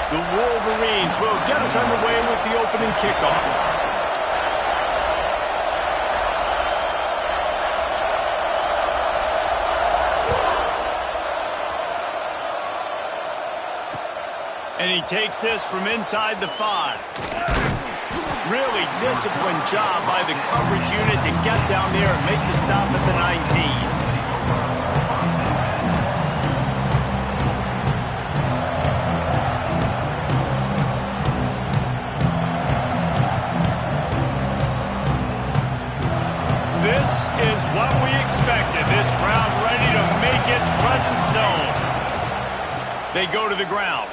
The Wolverines will get us underway with the opening kickoff. And he takes this from inside the 5. Really disciplined job by the coverage unit to get down there and make the stop at the 19. This is what we expected. This crowd ready to make its presence known. They go to the ground.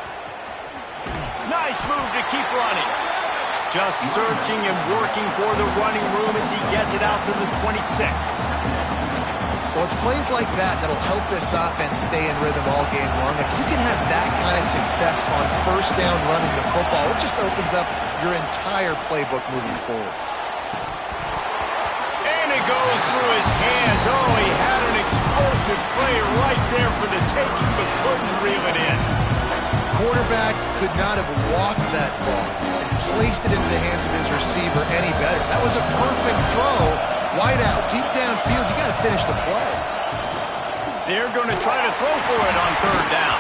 Nice move to keep running. Just searching and working for the running room as he gets it out to the 26. Well, it's plays like that that'll help this offense stay in rhythm all game long. If you can have that kind of success on first down running the football, it just opens up your entire playbook moving forward. And it goes through his hands. Oh, he had an explosive play right there for the taking, but couldn't reel it in. Quarterback could not have walked that ball and placed it into the hands of his receiver any better. That was a perfect throw. Wide out, deep downfield. You got to finish the play. They're going to try to throw for it on third down.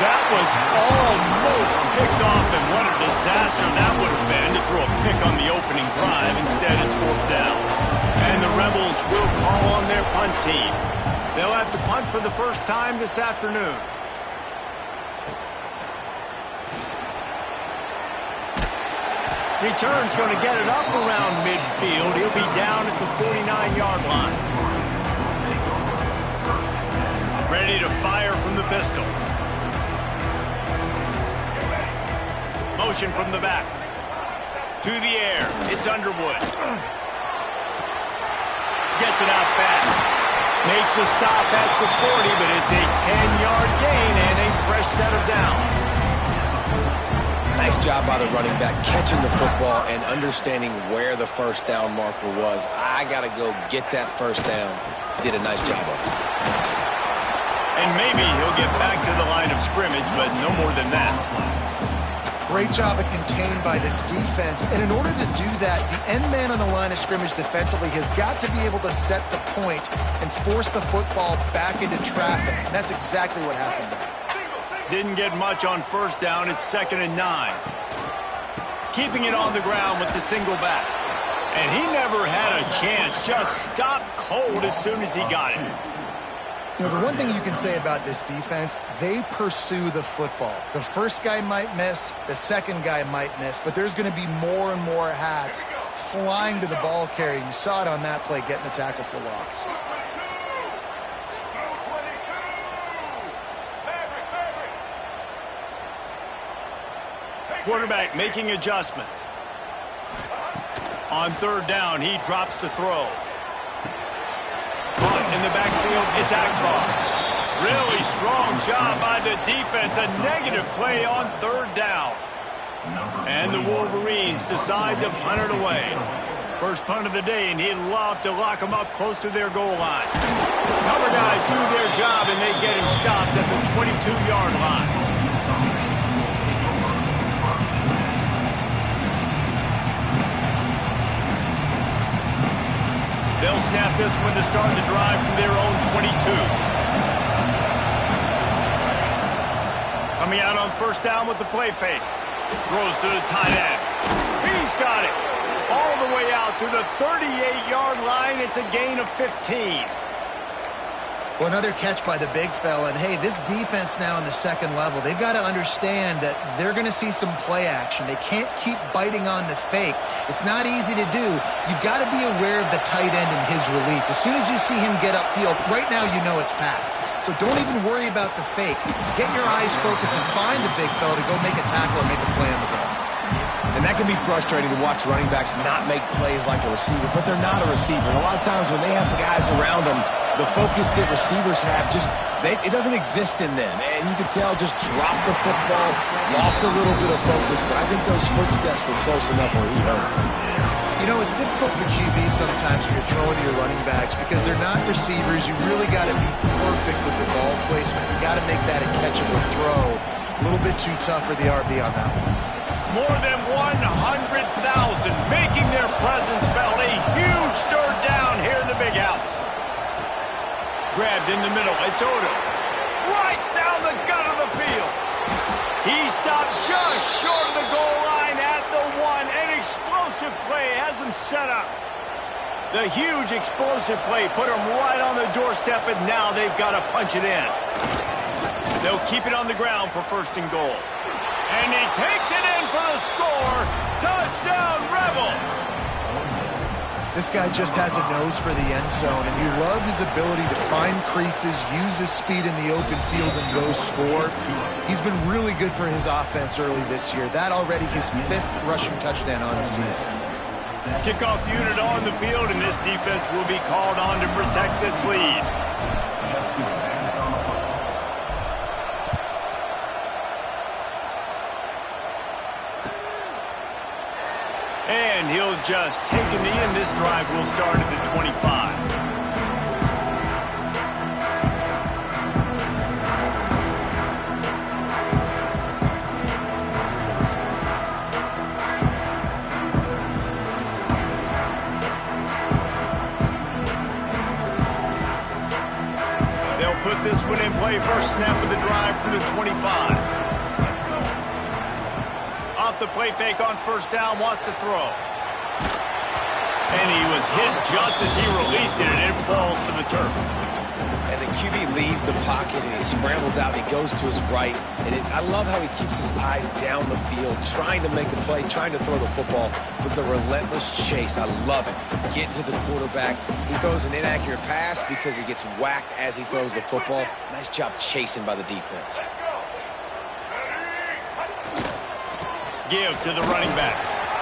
That was almost picked off, and what a disaster that would have been to throw a pick on the opening drive. Instead, it's fourth down. And the Rebels will call on their punt team. They'll have to punt for the first time this afternoon. Return's going to get it up around midfield. He'll be down at the 49-yard line. Ready to fire from the pistol. Motion from the back. To the air. It's Underwood. Gets it out fast. Make the stop at the 40, but it's a 10-yard gain and a fresh set of downs. Nice job by the running back catching the football and understanding where the first down marker was. I got to go get that first down. Did a nice job of it. And maybe he'll get back to the line of scrimmage, but no more than that. Great job of contained by this defense. And in order to do that, the end man on the line of scrimmage defensively has got to be able to set the point and force the football back into traffic. And that's exactly what happened there. Didn't get much on first down. It's 2nd and 9. Keeping it on the ground with the single back. And he never had a chance. Just stopped cold as soon as he got it. You know, the one thing you can say about this defense, they pursue the football. The first guy might miss, the second guy might miss, but there's going to be more and more hats flying to the ball carrier. You saw it on that play, getting the tackle for loss. Quarterback making adjustments. On third down, he drops to throw. Caught in the backfield, it's Akbar. Really strong job by the defense. A negative play on third down. And the Wolverines decide to punt it away. First punt of the day, and he'd love to lock them up close to their goal line. Cover guys do their job, and they get him stopped at the 22-yard line. They'll snap this one to start the drive from their own 22. Coming out on first down with the play fake. Throws to the tight end. He's got it. All the way out to the 38-yard line. It's a gain of 15. Well, another catch by the big fella. And, hey, this defense now in the second level, they've got to understand that they're going to see some play action. They can't keep biting on the fake. It's not easy to do. You've got to be aware of the tight end and his release. As soon as you see him get upfield, right now you know it's pass. So don't even worry about the fake. Get your eyes focused and find the big fella to go make a tackle or make a play on the ball. And that can be frustrating to watch running backs not make plays like a receiver, but they're not a receiver. And a lot of times when they have the guys around them, the focus that receivers have it doesn't exist in them. And you can tell just dropped the football, lost a little bit of focus, but I think those footsteps were close enough where he hurt. You know, it's difficult for QBs sometimes when you're throwing to your running backs because they're not receivers. You really got to be perfect with the ball placement. You got to make that a catchable throw. A little bit too tough for the RB on that one. More than 100,000 making their presence felt. A huge third down here in the big house. Grabbed in the middle. It's Odom. Right down the gut of the field. He stopped just short of the goal line at the 1. An explosive play has him set up. The huge explosive play put him right on the doorstep, and now they've got to punch it in. They'll keep it on the ground for first and goal. And he takes it in for the score. Touchdown, Rebels! This guy just has a nose for the end zone, and you love his ability to find creases, use his speed in the open field, and go score. He's been really good for his offense early this year. That already his 5th rushing touchdown on the season. Kickoff unit on the field, and this defense will be called on to protect this lead. And he'll just take a knee, and this drive will start at the 25. They'll put this one in play. First snap of the drive from the 25. Off the play fake on first down, wants to throw. And he was hit just as he released it, and it falls to the turf. And the QB leaves the pocket, and he scrambles out. He goes to his right. And I love how he keeps his eyes down the field, trying to make a play, trying to throw the football, but the relentless chase, I love it. Getting to the quarterback. He throws an inaccurate pass because he gets whacked as he throws the football. Nice job chasing by the defense. Give to the running back.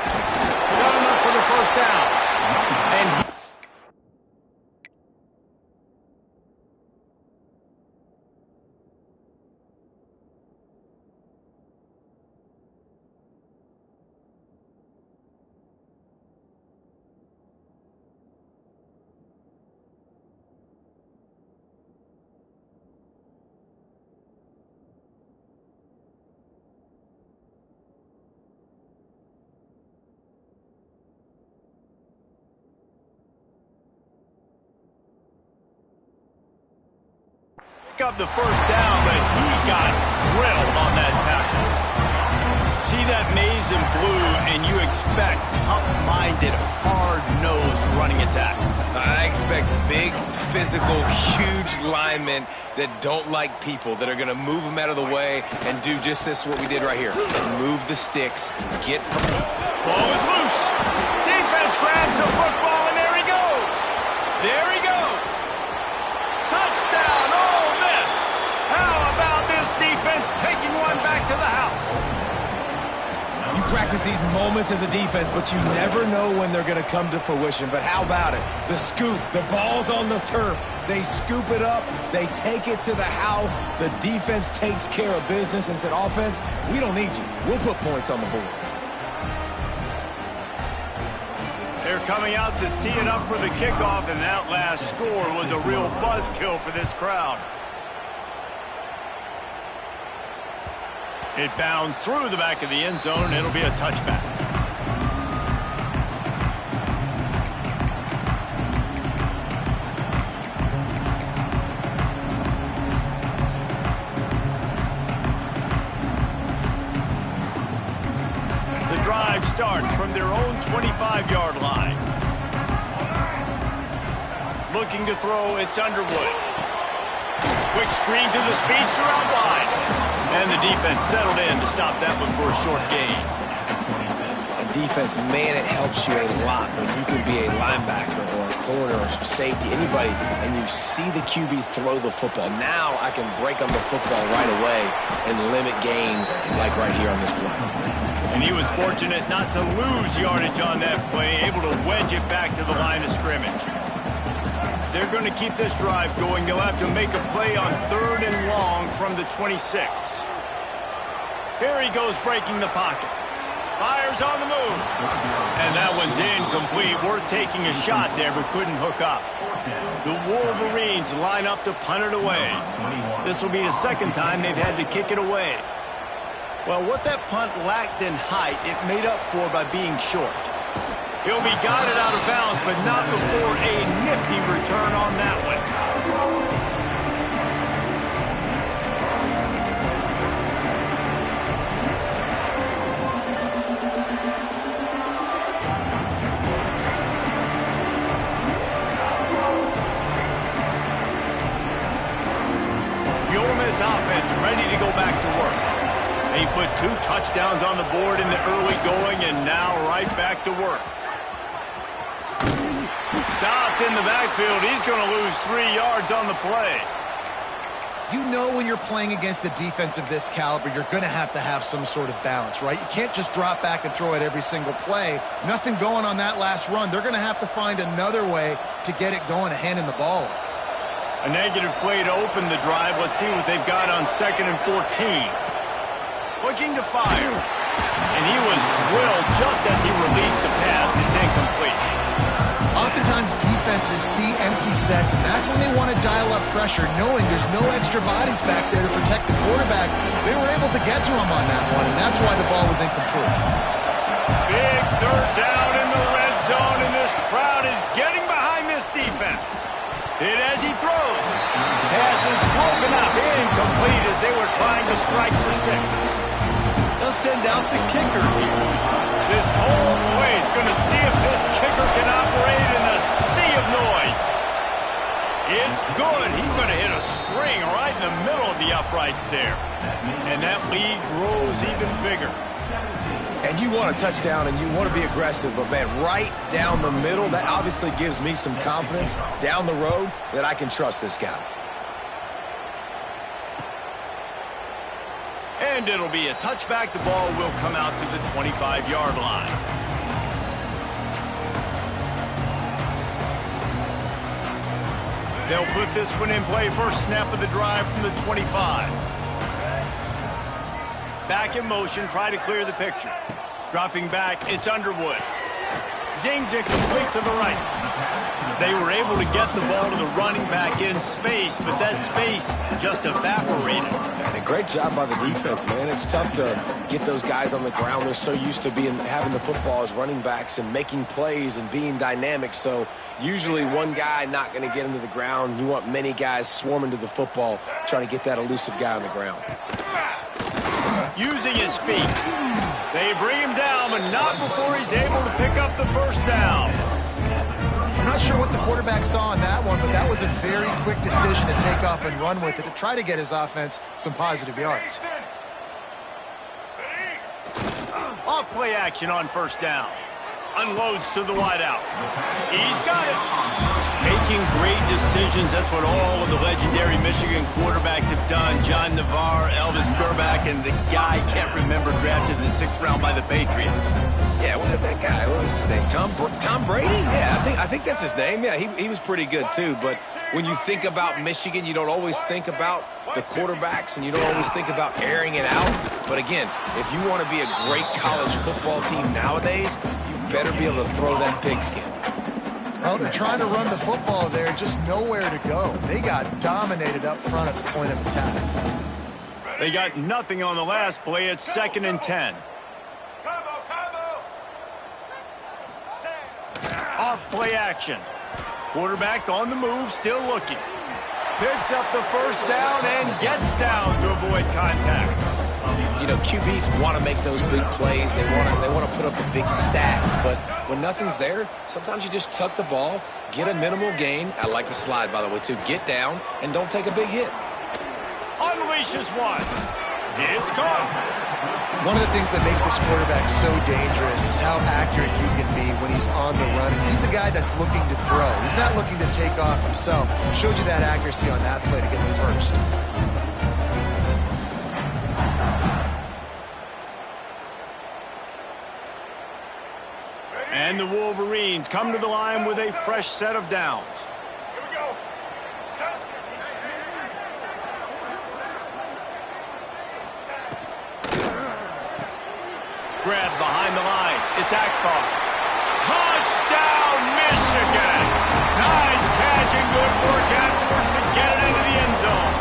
Got enough for the first down. And up the first down, but he got drilled on that tackle. See that maze in blue, and you expect tough-minded, hard-nosed running attacks. I expect big, physical, huge linemen that don't like people, that are going to move them out of the way and do just this, what we did right here. Move the sticks, get from... Ball is loose. Defense grabs the football, and there he goes. There he goes. Touchdown, Ole Miss. How about this defense taking one back to the house? You practice these moments as a defense, but you never know when they're going to come to fruition. But how about it? The scoop, the ball's on the turf. They scoop it up. They take it to the house. The defense takes care of business and said, offense, we don't need you. We'll put points on the board. They're coming out to tee it up for the kickoff, and that last score was a real buzzkill for this crowd. It bounds through the back of the end zone, and it'll be a touchback. The drive starts from their own 25-yard line. Looking to throw, it's Underwood. Quick screen to the speedster out wide. And the defense settled in to stop that one for a short gain. A defense, man, it helps you a lot when you can be a linebacker or a corner or safety, anybody, and you see the QB throw the football. Now I can break on the football right away and limit gains like right here on this play. And he was fortunate not to lose yardage on that play, able to wedge it back to the line of scrimmage. They're going to keep this drive going. They'll have to make a play on 3rd and long from the 26. Here he goes, breaking the pocket. Fires on the move. And that one's incomplete. Worth taking a shot there, but couldn't hook up. The Wolverines line up to punt it away. This will be the second time they've had to kick it away. Well, what that punt lacked in height, it made up for by being short. He'll be guided out of bounds, but not before a nifty return on that one. The Ole Miss offense ready to go back to work. They put 2 touchdowns on the board in the early going, and now right back to work. Stopped in the backfield. He's going to lose 3 yards on the play. You know when you're playing against a defense of this caliber, you're going to have some sort of balance, right? You can't just drop back and throw it every single play. Nothing going on that last run. They're going to have to find another way to get it going and handing the ball off. A negative play to open the drive. Let's see what they've got on 2nd and 14. Looking to fire. And he was drilled just as he released the pass. It's incomplete. Oftentimes defenses see empty sets, and that's when they want to dial up pressure, knowing there's no extra bodies back there to protect the quarterback. They were able to get to him on that one, and that's why the ball was incomplete. Big 3rd down in the red zone, and this crowd is getting behind this defense. Hit as he throws. Pass is broken up. Incomplete as they were trying to strike for 6. They'll send out the kicker here. This whole place going to see if this kicker can operate in the sea of noise. It's good. He's going to hit a string right in the middle of the uprights there. And that lead grows even bigger. And you want a touchdown and you want to be aggressive, but man, right down the middle, that obviously gives me some confidence down the road that I can trust this guy. And it'll be a touchback. The ball will come out to the 25-yard line. They'll put this one in play. First snap of the drive from the 25. Back in motion, try to clear the picture. Dropping back, it's Underwood. Zings it complete to the right. They were able to get the ball to the running back in space, but that space just evaporated. And a great job by the defense, man. It's tough to get those guys on the ground. They're so used to having the football as running backs and making plays and being dynamic. So usually one guy not going to get him to the ground. You want many guys swarming to the football, trying to get that elusive guy on the ground. Using his feet. They bring him down, but not before he's able to pick up the first down. I'm not sure what the quarterback saw on that one, but that was a very quick decision to take off and run with it to try to get his offense some positive yards. Off play action on first down. Unloads to the wideout. He's got it. Making great decisions. That's what all of the legendary Michigan quarterbacks have done. John Navarre, Elvis Grbac, and the guy can't remember drafted in the 6th round by the Patriots. Yeah, what that guy? What was his name? Tom Brady? Yeah, I think that's his name. Yeah, he was pretty good too. But when you think about Michigan, you don't always think about the quarterbacks, and you don't always think about airing it out. But again, if you want to be a great college football team nowadays, you better be able to throw that pigskin. Well, they're trying to run the football there, just nowhere to go. They got dominated up front at the point of attack. They got nothing on the last play. It's 2nd and 10. Off play action. Quarterback on the move, still looking. Picks up the first down and gets down to avoid contact. You know, QBs want to make those big plays. They want to put up the big stats. But when nothing's there, sometimes you just tuck the ball, get a minimal gain. I like the slide, by the way, too. Get down and don't take a big hit. Unleashes one. It's caught. One of the things that makes this quarterback so dangerous is how accurate he can be when he's on the run. And he's a guy that's looking to throw. He's not looking to take off himself. Showed you that accuracy on that play to get the first. And the Wolverines come to the line with a fresh set of downs. Here we go. Grab behind the line. It's Akbar. Touchdown, Michigan! Nice catch and good work afterwards to get it into the end zone.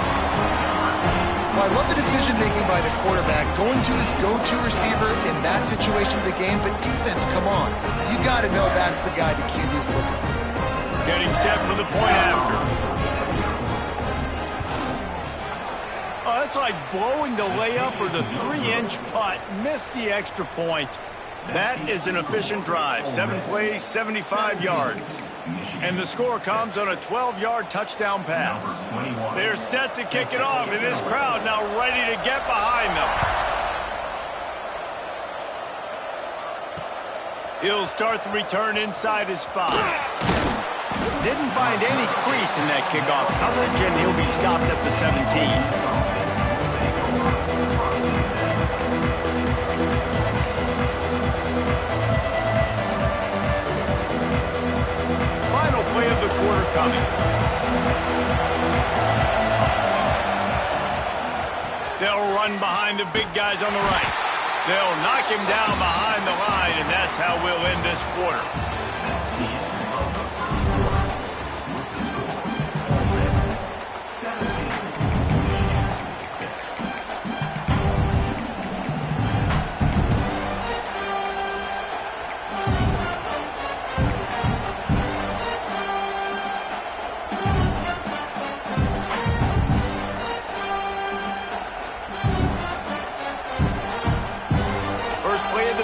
Well, I love the decision-making by the quarterback, going to his go-to receiver in that situation of the game, but defense, come on. You got to know that's the guy the QB's looking for. Getting set for the point after. Oh, that's like blowing the layup or the 3-inch putt. Missed the extra point. That is an efficient drive. 7 plays, 75 yards. And the score comes on a 12-yard touchdown pass. They're set to kick it off, and this crowd now ready to get behind them. He'll start the return inside his 5. Didn't find any crease in that kickoff coverage, and he'll be stopped at the 17. Final play of the quarter coming. They'll run behind the big guys on the right. They'll knock him down behind the line, and that's how we'll end this quarter.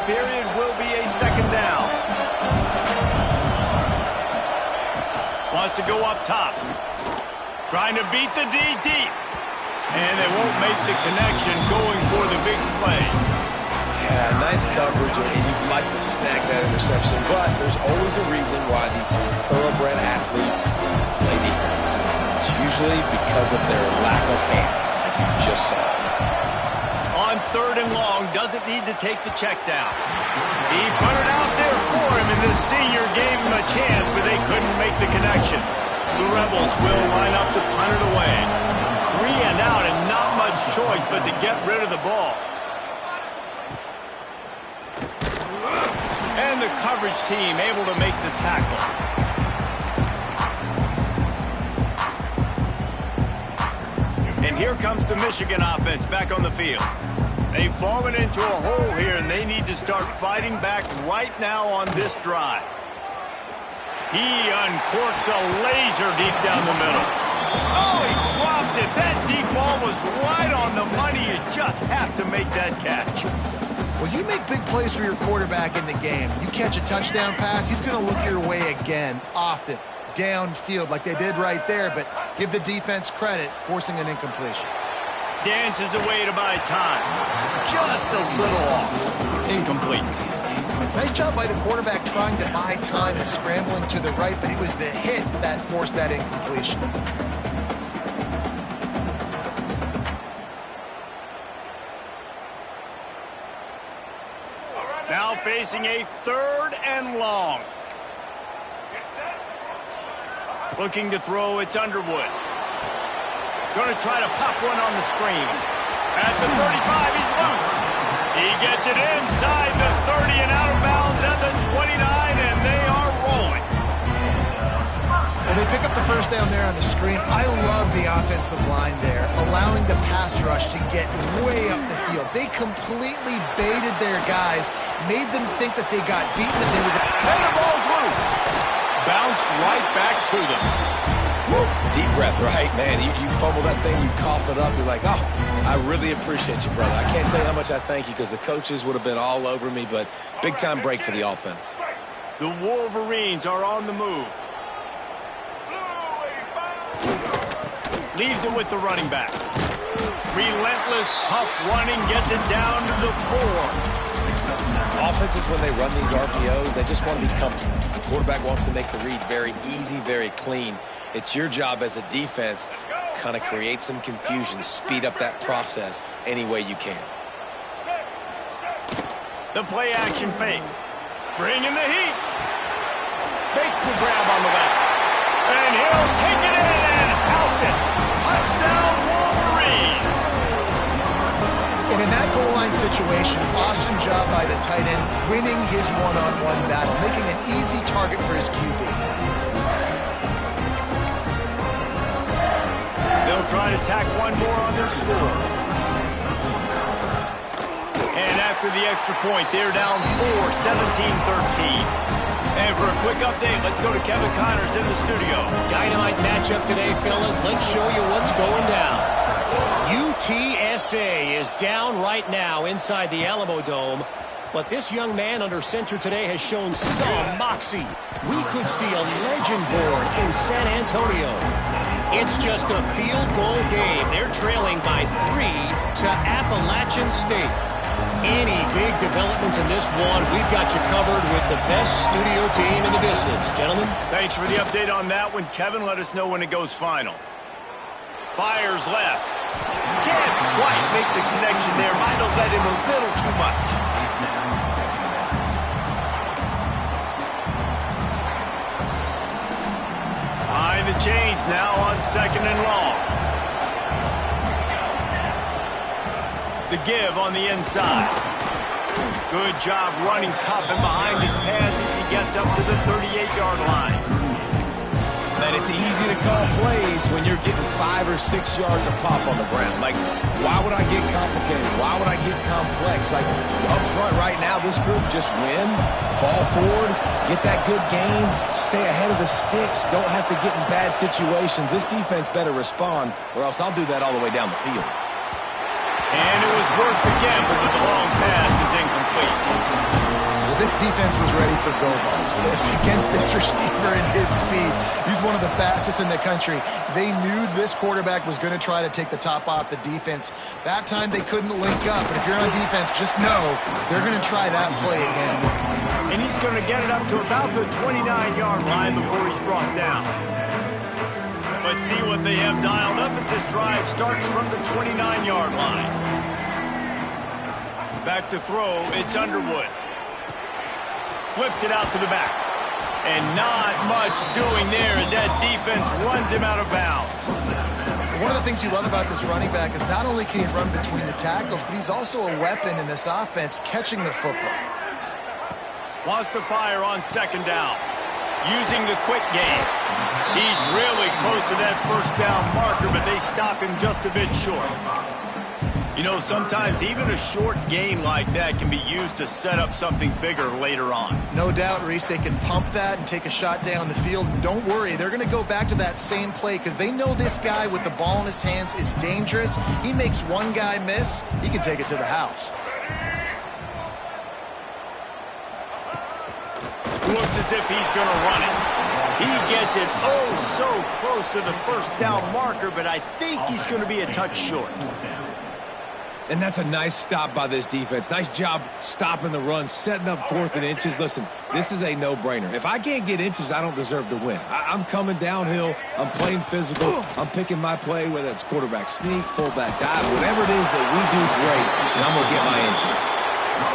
Period will be a second down. Wants to go up top. Trying to beat the D deep. And they won't make the connection going for the big play. Yeah, nice coverage, and you'd like to snag that interception, but there's always a reason why these thoroughbred athletes play defense. It's usually because of their lack of hands, like you just saw. On 3rd and long, doesn't need to take the check down. He put it out there for him, and the senior gave him a chance, but they couldn't make the connection. The Rebels will line up to punt it away. 3 and out, and not much choice but to get rid of the ball. And the coverage team able to make the tackle. And here comes the Michigan offense back on the field. They've fallen into a hole here, and they need to start fighting back right now on this drive. He uncorks a laser deep down the middle. Oh, he dropped it. That deep ball was right on the money. You just have to make that catch. Well, you make big plays for your quarterback in the game. You catch a touchdown pass, he's going to look your way again, often, downfield like they did right there, but give the defense credit, forcing an incompletion. Dances away to buy time. Just a little off. Incomplete. Nice job by the quarterback trying to buy time and scrambling to the right, but it was the hit that forced that incompletion. Now facing a 3rd and long. Looking to throw, it's Underwood. Going to try to pop one on the screen. At the 35, he's loose. He gets it inside the 30 and out of bounds at the 29, and they are rolling. Well, they pick up the first down there on the screen. I love the offensive line there, allowing the pass rush to get way up the field. They completely baited their guys, made them think that they got beaten and they were going to... And the ball's loose. Bounced right back to them. Woo. Deep breath, right? Man, you fumble that thing, you cough it up, you're like, oh, I really appreciate you, brother. I can't tell you how much I thank you because the coaches would have been all over me, but big-time break for the offense. The Wolverines are on the move. Leaves it with the running back. Relentless, tough running, gets it down to the 4. Offenses, when they run these RPOs, they just want to be comfortable. The quarterback wants to make the read very easy, very clean. It's your job as a defense, kind of create some confusion, speed up that process any way you can. The play action fake. Bringing the heat. Makes the grab on the left. And he'll take it in and house it. Touchdown, Wolverines. And in that goal line situation, awesome job by the tight end, winning his one-on-one battle, making an easy target for his QB. They'll try to tack one more on their score. And after the extra point, they're down 4, 17-13. And for a quick update, let's go to Kevin Connors in the studio. Dynamite matchup today, fellas. Let's show you what's going down. UTSA is down right now inside the Alamo Dome. But this young man under center today has shown some moxie. We could see a legend born in San Antonio. It's just a field goal game. They're trailing by 3 to Appalachian State. Any big developments in this one, we've got you covered with the best studio team in the business. Gentlemen. Thanks for the update on that one, Kevin. Let us know when it goes final. Fires left. Can't quite make the connection there. Might have let him a little too much. Behind the chains now on 2nd and long. The give on the inside. Good job running tough and behind his pads as he gets up to the 38-yard line. And it's easy to call plays when you're getting 5 or 6 yards of pop on the ground. Like, why would I get complicated? Why would I get complex? Like, up front right now, this group just win, fall forward, get that good game, stay ahead of the sticks, don't have to get in bad situations. This defense better respond, or else I'll do that all the way down the field. And it was worth the gamble, but the long pass is incomplete. Well, this defense was ready for go balls against this receiver and his speed. He's one of the fastest in the country. They knew this quarterback was going to try to take the top off the defense. That time they couldn't link up, but if you're on defense, just know they're going to try that play again. And he's going to get it up to about the 29-yard line before he's brought down. Let's see what they have dialed up as this drive starts from the 29-yard line. Back to throw, it's Underwood. Flips it out to the back. And not much doing there as that defense runs him out of bounds. One of the things you love about this running back is not only can he run between the tackles, but he's also a weapon in this offense catching the football. Wants to fire on 2nd down. Using the quick game. He's really close to that 1st down marker, but they stop him just a bit short. You know, sometimes even a short gain like that can be used to set up something bigger later on. No doubt, Reese, they can pump that and take a shot down the field. And don't worry, they're going to go back to that same play because they know this guy with the ball in his hands is dangerous. He makes one guy miss, he can take it to the house. Looks as if he's going to run it. He gets it oh so close to the 1st down marker, but I think he's going to be a touch short. And that's a nice stop by this defense. Nice job stopping the run, setting up 4th and inches. Listen, this is a no-brainer. If I can't get inches, I don't deserve to win. I'm coming downhill. I'm playing physical. I'm picking my play, whether it's quarterback sneak, fullback dive, whatever it is that we do great, and I'm going to get my inches.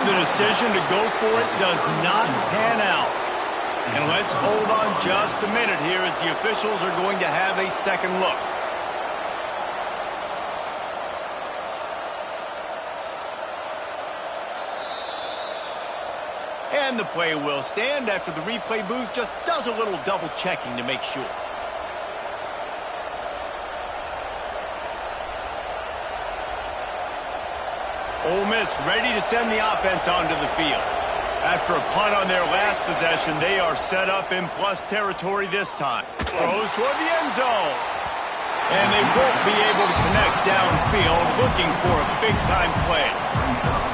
The decision to go for it does not pan out. And let's hold on just a minute here as the officials are going to have a second look. And the play will stand after the replay booth just does a little double checking to make sure. Ole Miss ready to send the offense onto the field. After a punt on their last possession, they are set up in plus territory this time. Throws toward the end zone. And they won't be able to connect downfield, looking for a big-time play.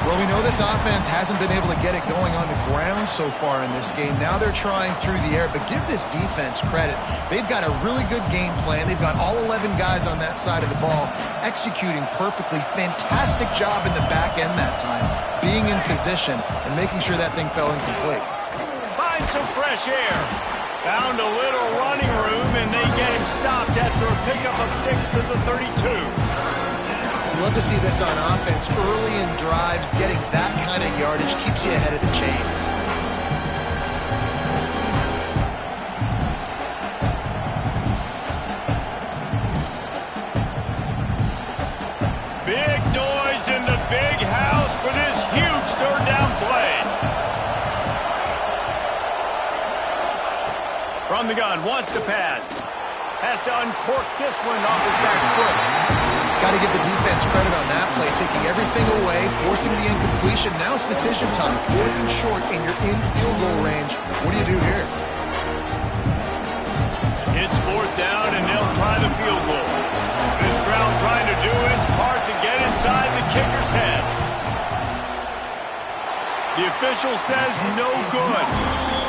Well, we know this offense hasn't been able to get it going on the ground so far in this game. Now they're trying through the air, but give this defense credit. They've got a really good game plan. They've got all 11 guys on that side of the ball executing perfectly. Fantastic job in the back end that time, being in position and making sure that thing fell incomplete. Find some fresh air. Found a little running room, and they get him stopped after a pickup of 6 to the 32. Love to see this on offense. Early in drives, getting that kind of yardage keeps you ahead of the chains. Big noise in the big house for this huge 3rd down play. From the gun, wants to pass. Has to uncork this one off his back foot. Got to give the defense credit on that play, taking everything away, forcing the incompletion. Now it's decision time. 4th and short, and you're in field goal range. What do you do here? It's 4th down, and they'll try the field goal. This crowd trying to do its part to get inside the kicker's head. The official says no good.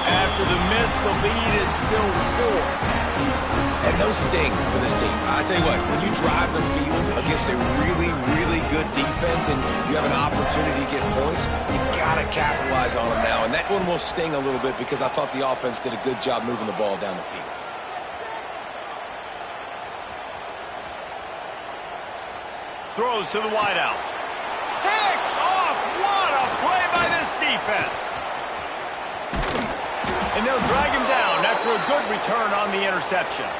After the miss, the lead is still 4. And no sting for this team. I tell you what, when you drive the field against a really, really good defense and you have an opportunity to get points, you got to capitalize on them now. And that one will sting a little bit because I thought the offense did a good job moving the ball down the field. Throws to the wideout. Picked off! What a play by this defense! And they'll drag him down after a good return on the interception.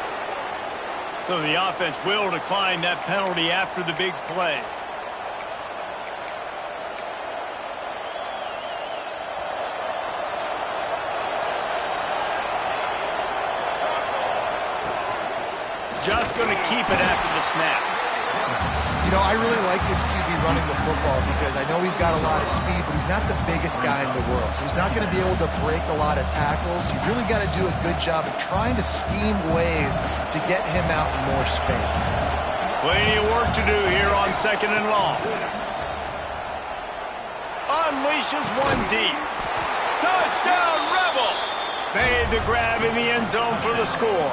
So the offense will decline that penalty after the big play. Just going to keep it after the snap. You know, I really like this QB running the football because I know he's got a lot of speed, but he's not the biggest guy in the world. So he's not going to be able to break a lot of tackles. You really got to do a good job of trying to scheme ways to get him out in more space. Plenty of work to do here on 2nd and long. Unleashes one deep. Touchdown, Rebels! Made the grab in the end zone for the score.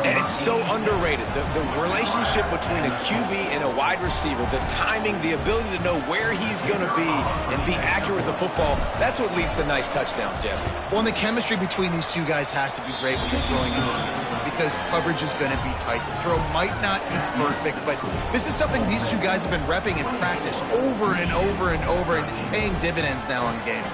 And it's so underrated. The relationship between a QB and a wide receiver, the timing, the ability to know where he's going to be and be accurate with the football, that's what leads to nice touchdowns, Jesse. Well, and the chemistry between these two guys has to be great when you're throwing in the end zone because coverage is going to be tight. The throw might not be perfect, but this is something these two guys have been repping in practice over and over and over, and it's paying dividends now in game.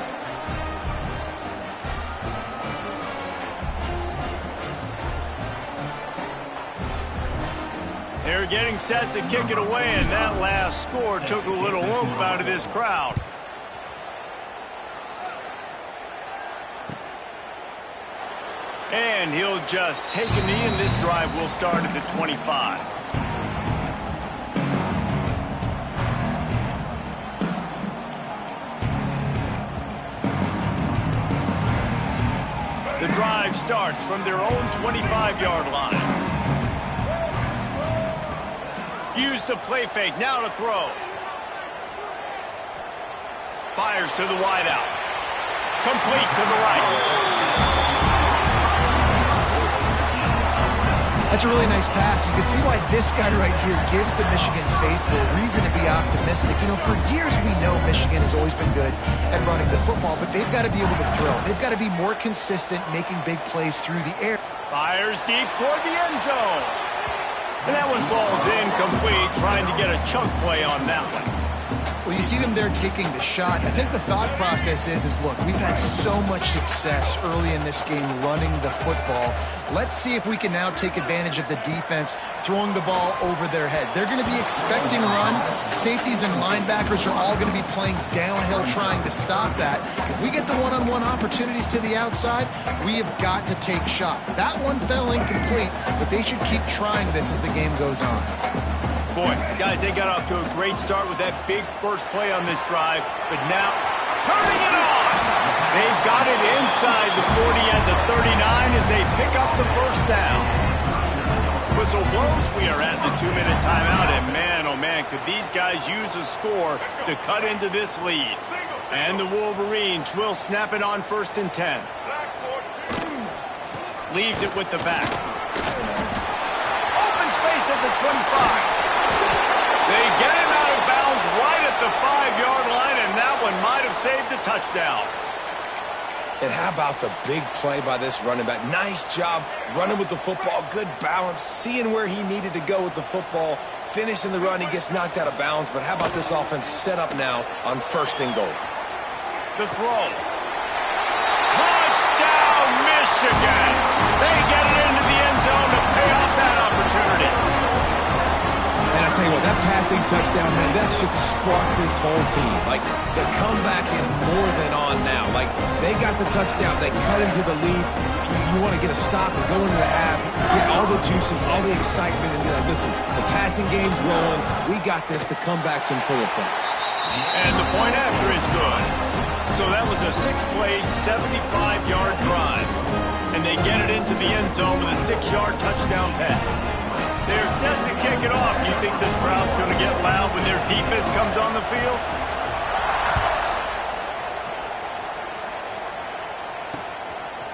They're getting set to kick it away, and that last score took a little oomph out of this crowd. And he'll just take a knee, and this drive will start at the 25. The drive starts from their own 25-yard line. Use the play fake, now to throw. Fires to the wideout. Complete to the right. That's a really nice pass. You can see why this guy right here gives the Michigan faithful reason to be optimistic. You know, for years we know Michigan has always been good at running the football, but they've got to be able to throw. They've got to be more consistent making big plays through the air. Fires deep toward the end zone. And that one falls incomplete, trying to get a chunk play on that one. Well, you see them there taking the shot. I think the thought process is look, we've had so much success early in this game running the football. Let's see if we can now take advantage of the defense throwing the ball over their heads. They're going to be expecting run. Safeties and linebackers are all going to be playing downhill trying to stop that. If we get the one-on-one opportunities to the outside, we have got to take shots. That one fell incomplete, but they should keep trying this as the game goes on. Boy, guys, they got off to a great start with that big first play on this drive, but now turning it on. They've got it inside the 40 and the 39 as they pick up the first down. Whistle blows. We are at the 2-minute timeout, and man, oh man, could these guys use a score to cut into this lead. And the Wolverines will snap it on 1st and 10. Leaves it with the back. Open space at the 25. They get him out of bounds right at the 5-yard line, and that one might have saved a touchdown. And how about the big play by this running back? Nice job running with the football, good balance, seeing where he needed to go with the football, finishing the run. He gets knocked out of bounds, but how about this offense set up now on 1st and goal? The throw. Touchdown, Michigan! They get it into the end zone to pay off that opportunity. And I tell you what, that passing touchdown, man, that should spark this whole team. Like, the comeback is more than on now. Like, they got the touchdown. They cut into the lead. You want to get a stop and go into the half, get all the juices, all the excitement, and be like, listen, the passing game's rolling. We got this. The comeback's in full effect. And the point after is good. So that was a 6-play, 75-yard drive. And they get it into the end zone with a 6-yard touchdown pass. They're set to kick it off. You think this crowd's going to get loud when their defense comes on the field?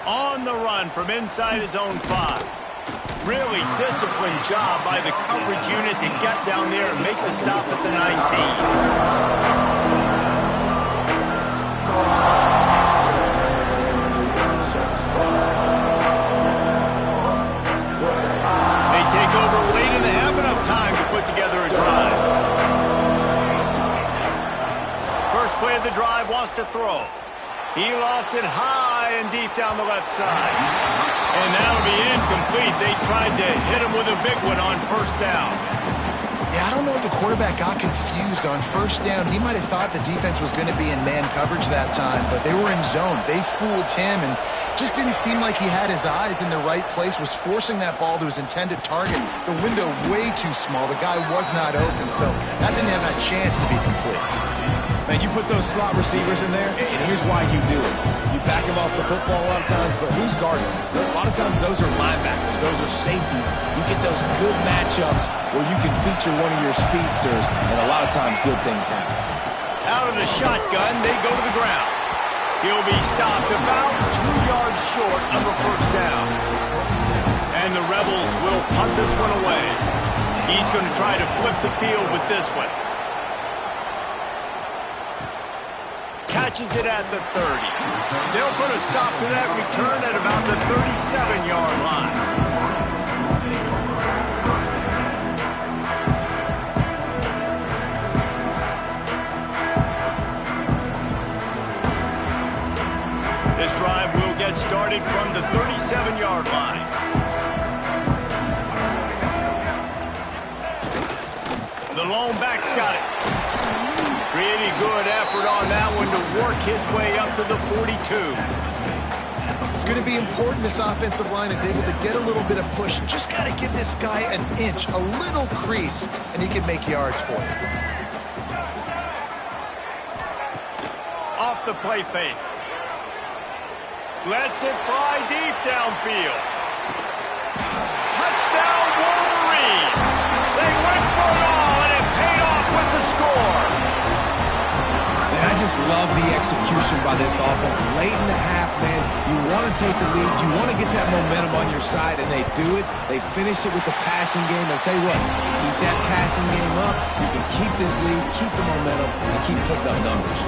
On the run from inside his own 5. Really disciplined job by the coverage unit to get down there and make the stop at the 19. Together a drive. First play of the drive, wants to throw. He lofts it high and deep down the left side. And that'll be incomplete. They tried to hit him with a big one on first down. Yeah, I don't know if the quarterback got confused on first down. He might have thought the defense was going to be in man coverage that time, but they were in zone. They fooled him and just didn't seem like he had his eyes in the right place, was forcing that ball to his intended target. The window way too small. The guy was not open, so that didn't have that chance to be complete. Man, you put those slot receivers in there, and here's why you do it. You back them off the football a lot of times, but who's guarding them? A lot of times those are linebackers. Those are safeties. You get those good matchups where you can feature one of your speedsters, and a lot of times good things happen. Out of the shotgun, they go to the ground. He'll be stopped about 2 yards short of a first down. And the Rebels will punt this one away. He's going to try to flip the field with this one. Catches it at the 30. They'll put a stop to that return at about the 37-yard line. This drive will get started from the 37-yard line. The lone back's got it. Pretty good effort on that one to work his way up to the 42. It's going to be important this offensive line is able to get a little bit of push. Just got to give this guy an inch, a little crease, and he can make yards for it. Off the play fake. Lets it fly deep downfield. Touchdown Wolverines! They went for it all, and it paid off with the score. And I just love the execution by this offense. Late in the half, man, you want to take the lead. You want to get that momentum on your side, and they do it. They finish it with the passing game. I'll tell you what, keep that passing game up. You can keep this lead, keep the momentum, and keep putting up numbers.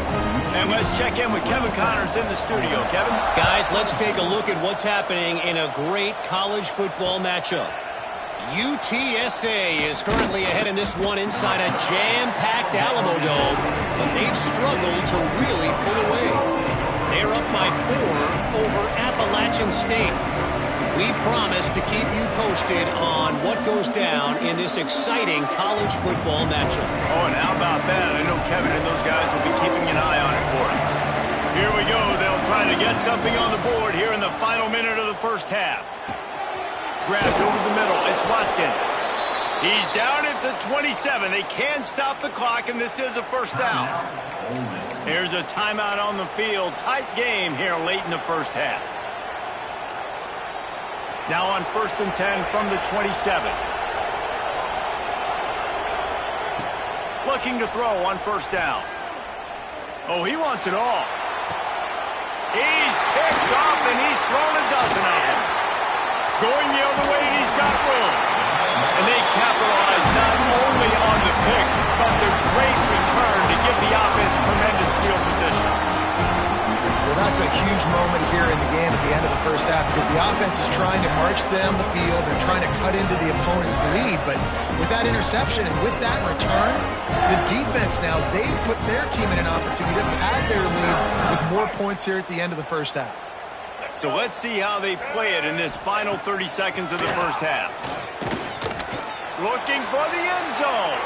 And let's check in with Kevin Connors in the studio. Kevin? Guys, let's take a look at what's happening in a great college football matchup. UTSA is currently ahead in this one inside a jam-packed Alamo Dome, but they've struggled to really pull away. They're up by 4 over Appalachian State. We promise to keep you posted on what goes down in this exciting college football matchup. Oh, and how about that? I know Kevin and those guys will be keeping an eye on it for us. Here we go. They'll try to get something on the board here in the final minute of the first half. Grabbed over the middle. It's Watkins. He's down at the 27. They can stop the clock, and this is a first down. Here's a timeout on the field. Tight game here late in the first half. Now on 1st and 10 from the 27. Looking to throw on first down. Oh, he wants it all. He's picked off, and he's thrown a dozen of them. Going the other way, and he's got room. And they capitalize not only on the pick, but the great return to give the offense tremendous field position. Well, that's a huge moment here in the game at the end of the first half because the offense is trying to march down the field. They're trying to cut into the opponent's lead. But with that interception and with that return, the defense now, they put their team in an opportunity to pad their lead with more points here at the end of the first half. So let's see how they play it in this final 30 seconds of the first half. Looking for the end zone.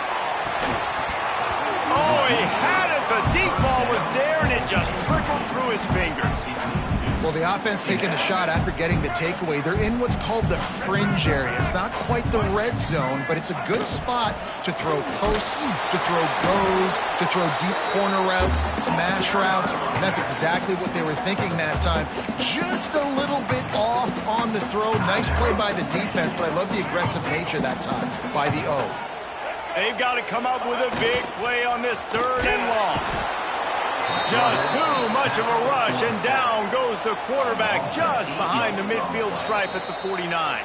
Oh, he had it. The deep ball was there, and it just trickled through his fingers. Well, the offense taking a shot after getting the takeaway. They're in what's called the fringe area. It's not quite the red zone, but it's a good spot to throw posts, to throw goes, to throw deep corner routes, smash routes. And that's exactly what they were thinking that time. Just a little bit off on the throw. Nice play by the defense, but I love the aggressive nature that time by the O. They've got to come up with a big play on this 3rd and long. Just too much of a rush, and down goes the quarterback just behind the midfield stripe at the 49.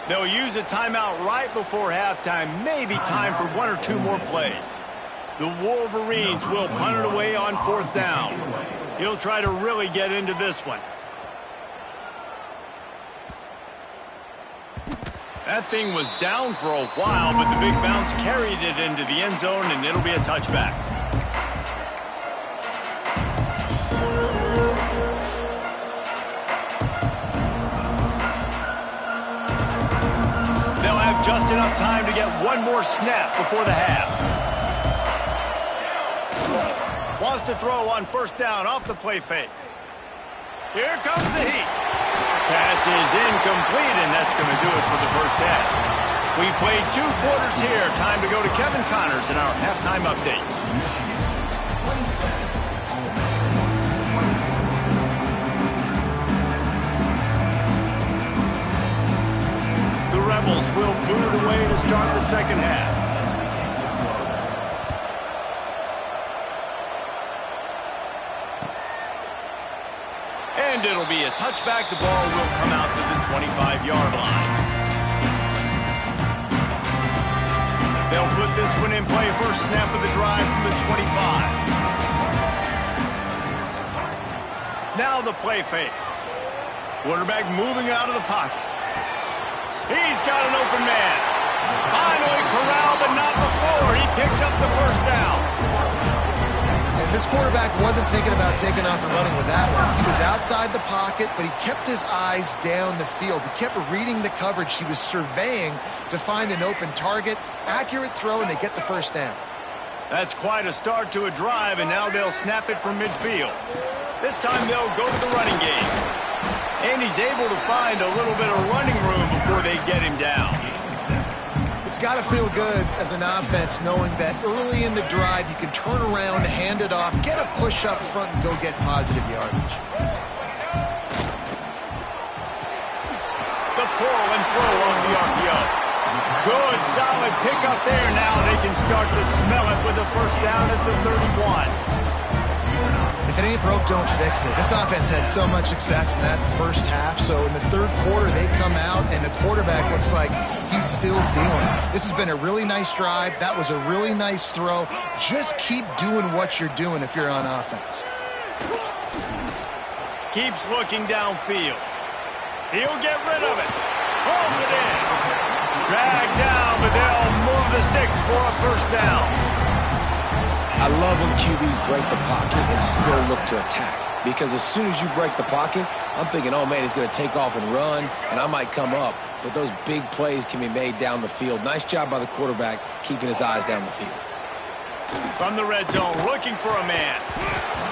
They'll use a timeout right before halftime, maybe time for 1 or 2 more plays. The Wolverines will punt it away on 4th down. He'll try to really get into this one. That thing was down for a while, but the big bounce carried it into the end zone, and it'll be a touchback. They'll have just enough time to get 1 more snap before the half. Wants to throw on 1st down off the play fake. Here comes the heat. Pass is incomplete, and that's going to do it for the first half. We played 2 quarters here. Time to go to Kevin Connors in our halftime update. The Rebels will boot it away to start the second half. And it'll be a touchback. The ball will come out to the 25-yard line. They'll put this one in play. First snap of the drive from the 25. Now the play fake. Quarterback moving out of the pocket. He's got an open man. Finally corralled, but not before. He picks up the first down. And this quarterback wasn't thinking about taking off and running with that one. He was outside the pocket, but he kept his eyes down the field. He kept reading the coverage. He was surveying to find an open target. Accurate throw, and they get the first down. That's quite a start to a drive, and now they'll snap it from midfield. This time they'll go to the running game. And he's able to find a little bit of running room before they get him down. It's got to feel good as an offense knowing that early in the drive you can turn around, hand it off, get a push up front, and go get positive yardage. The pull and throw on the RPO. Good, solid pickup there. Now they can start to smell it with a first down at the 31. If it ain't broke, don't fix it. This offense had so much success in that first half, so in the 3rd quarter they come out and the quarterback looks like he's still dealing. This has been a really nice drive. That was a really nice throw. Just keep doing what you're doing if you're on offense. Keeps looking downfield. He'll get rid of it. Pulls it in. Dragged down, but they'll move the sticks for a first down. I love when QBs break the pocket and still look to attack. Because as soon as you break the pocket, I'm thinking, oh, man, he's going to take off and run, and I might come up. But those big plays can be made down the field. Nice job by the quarterback keeping his eyes down the field. From the red zone, looking for a man.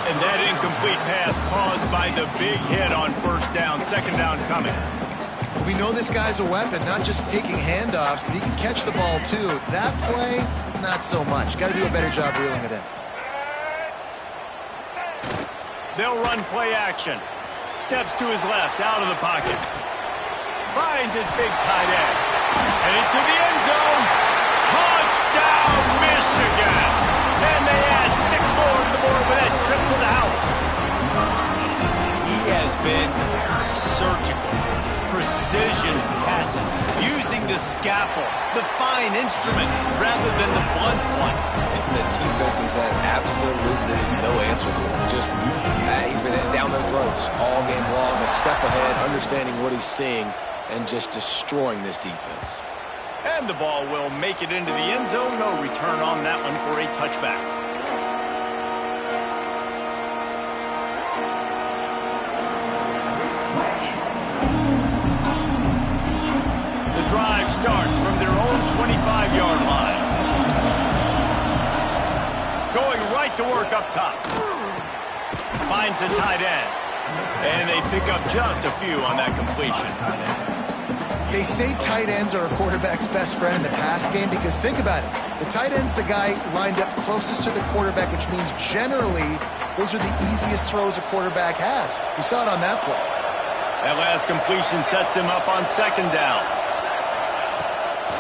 And that incomplete pass caused by the big hit on first down. Second down coming. We know this guy's a weapon, not just taking handoffs, but he can catch the ball, too. That play, not so much. Got to do a better job reeling it in. They'll run play action. Steps to his left, out of the pocket. Finds his big tight end. Headed to the end zone. Touchdown, Michigan. And they add 6 more to the board with that trip to the house. He has been surgical. Precision passes, using the scalpel, the fine instrument, rather than the blunt one. And the defense has had absolutely no answer for him. Just, he's been down their throats all game long, a step ahead, understanding what he's seeing, and just destroying this defense. And the ball will make it into the end zone. No return on that one for a touchback. Drive starts from their own 25. up top. Finds the tight end. And they pick up just a few on that completion. They say tight ends are a quarterback's best friend in the pass game because think about it. The tight end's the guy lined up closest to the quarterback, which means generally those are the easiest throws a quarterback has. You saw it on that play. That last completion sets him up on second down.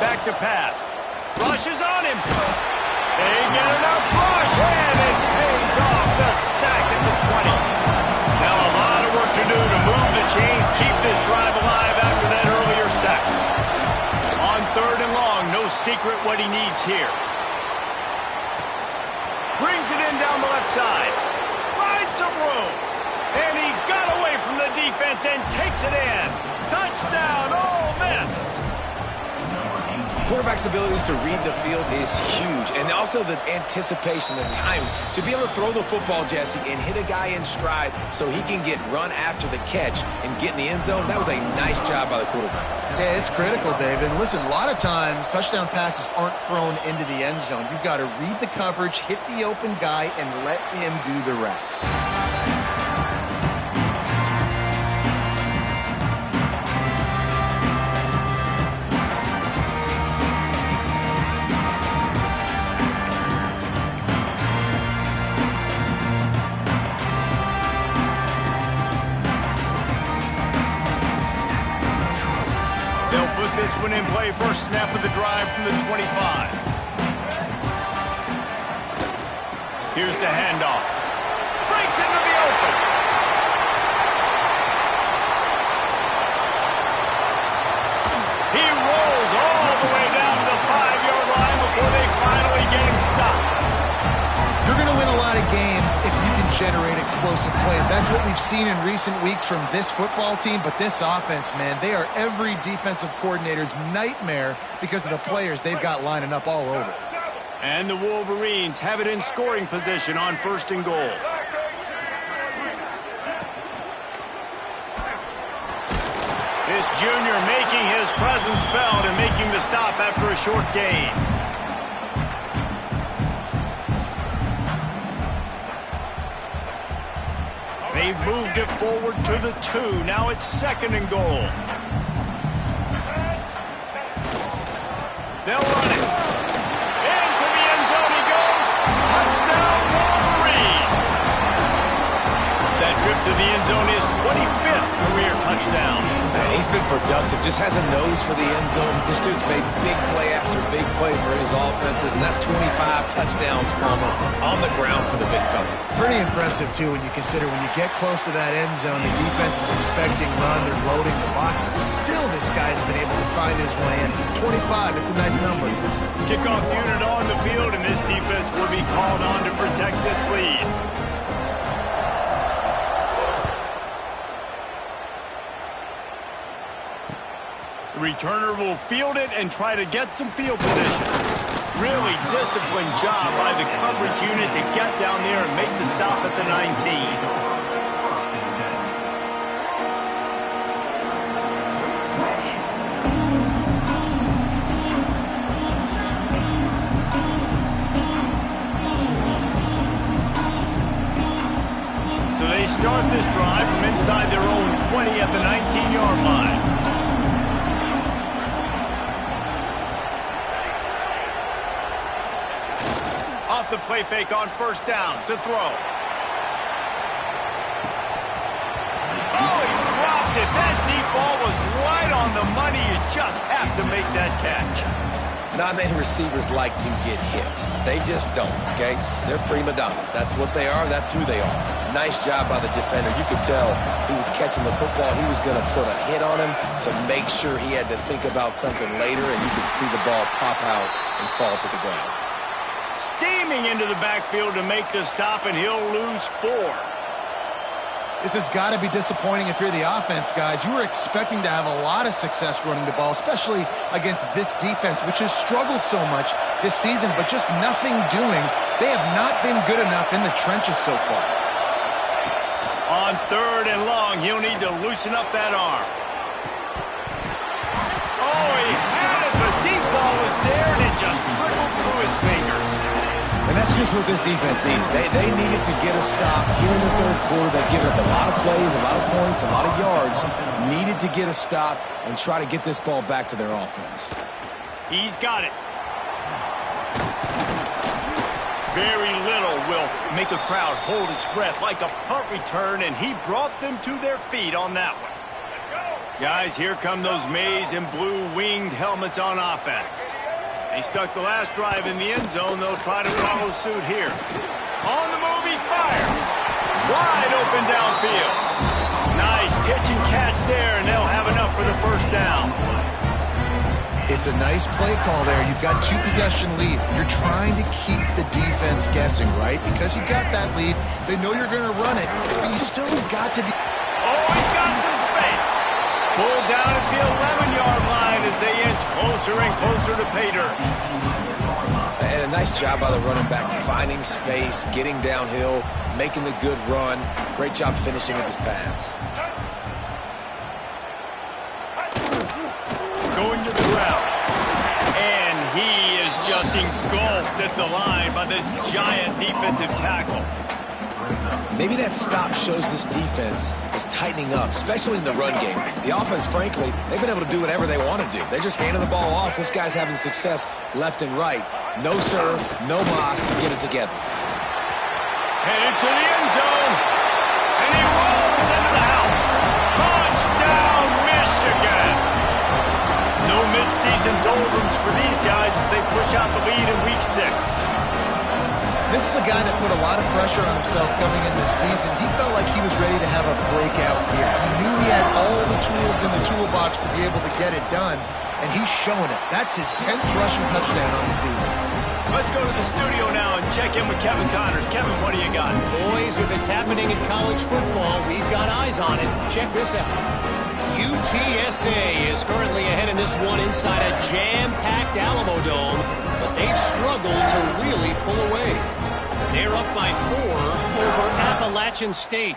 Back to pass. Rush is on him. They get enough rush, and it pays off. The sack at the 20. Now a lot of work to do to move the chains, keep this drive alive after that earlier sack. On third and long, no secret what he needs here. Brings it in down the left side. Finds some room. And he got away from the defense and takes it in. Touchdown, Ole Miss. Quarterback's abilities to read the field is huge. And also the anticipation, the time to be able to throw the football, Jesse, and hit a guy in stride so he can get run after the catch and get in the end zone. That was a nice job by the quarterback. Yeah, it's critical, David. And listen, a lot of times touchdown passes aren't thrown into the end zone. You've got to read the coverage, hit the open guy, and let him do the rest. This one in play, first snap of the drive from the 25. Here's the handoff. Breaks into the open. He rolls all the way down to the 5-yard line before they finally get him stopped. You're going to win a lot of games if you can generate explosive plays. That's what we've seen in recent weeks from this football team, but this offense, man, they are every defensive coordinator's nightmare because of the players they've got lining up all over. And the Wolverines have it in scoring position on first and goal. This junior making his presence felt and making the stop after a short gain. They've moved it forward to the 2. Now it's second and goal. They'll run it. Into the end zone he goes. Touchdown, Wolverines. That trip to the end zone is 25th career touchdown. Man, he's been productive. Just has a nose for the end zone. This dude's made big play after big play for his offenses, and that's 25 touchdowns, Palmer, on the ground for the big fella. Pretty impressive, too, when you consider when you get close to that end zone, the defense is expecting run, they're loading the boxes. Still, this guy's been able to find his way in. 25, it's a nice number. Kickoff unit on the field, and this defense will be called on to protect this lead. The returner will field it and try to get some field position. Really disciplined job by the coverage unit to get down there and make the stop at the 19. So they start this drive from inside their own 20 at the 19-yard line. Off the play fake on first down to throw. Oh, he dropped it. That deep ball was right on the money. You just have to make that catch. Not many receivers like to get hit. They just don't, okay? They're prima donnas. That's what they are. That's who they are. Nice job by the defender. You could tell he was catching the football. He was going to put a hit on him to make sure he had to think about something later, and you could see the ball pop out and fall to the ground. Steaming into the backfield to make the stop, and he'll lose 4. This has got to be disappointing if you're the offense, guys. You were expecting to have a lot of success running the ball, especially against this defense, which has struggled so much this season, but just nothing doing. They have not been good enough in the trenches so far. On third and long, he'll need to loosen up that arm. Oh, he had it. The deep ball was there, and it just trickled through his fingers. And And that's just what this defense needed. They needed to get a stop here in the third quarter. They've given up a lot of plays, a lot of points, a lot of yards. Needed to get a stop and try to get this ball back to their offense. He's got it. Very little will make a crowd hold its breath like a punt return, and he brought them to their feet on that one. Guys, here come those maize and blue winged helmets on offense. They stuck the last drive in the end zone. They'll try to follow suit here. On the move, he fires. Wide open downfield. Nice pitch and catch there, and they'll have enough for the first down. It's a nice play call there. You've got 2-possession lead. You're trying to keep the defense guessing, right? Because you've got that lead. They know you're going to run it, but you still have got to be... Oh, he's got some space. Pulled down at the 11-yard line as they inch closer and closer to pay dirt. And a nice job by the running back, finding space, getting downhill, making the good run. Great job finishing with his pads. Going to the ground. And he is just engulfed at the line by this giant defensive tackle. Maybe that stop shows this defense is tightening up, especially in the run game. The offense, frankly, they've been able to do whatever they want to do. They're just handing the ball off. This guy's having success left and right. No sir, no mas, get it together. Headed to the end zone. And he rolls into the house. Touchdown, Michigan. No midseason doldrums for these guys as they push out the lead in Week 6. This is a guy that put a lot of pressure on himself coming in this season. He felt like he was ready to have a breakout year. He knew he had all the tools in the toolbox to be able to get it done, and he's showing it. That's his 10th rushing touchdown on the season. Let's go to the studio now and check in with Kevin Connors. Kevin, what do you got? Boys, if it's happening in college football, we've got eyes on it. Check this out. UTSA is currently ahead in this one inside a jam-packed Alamo Dome, but they've struggled to really pull away. They're up by 4 over Appalachian State.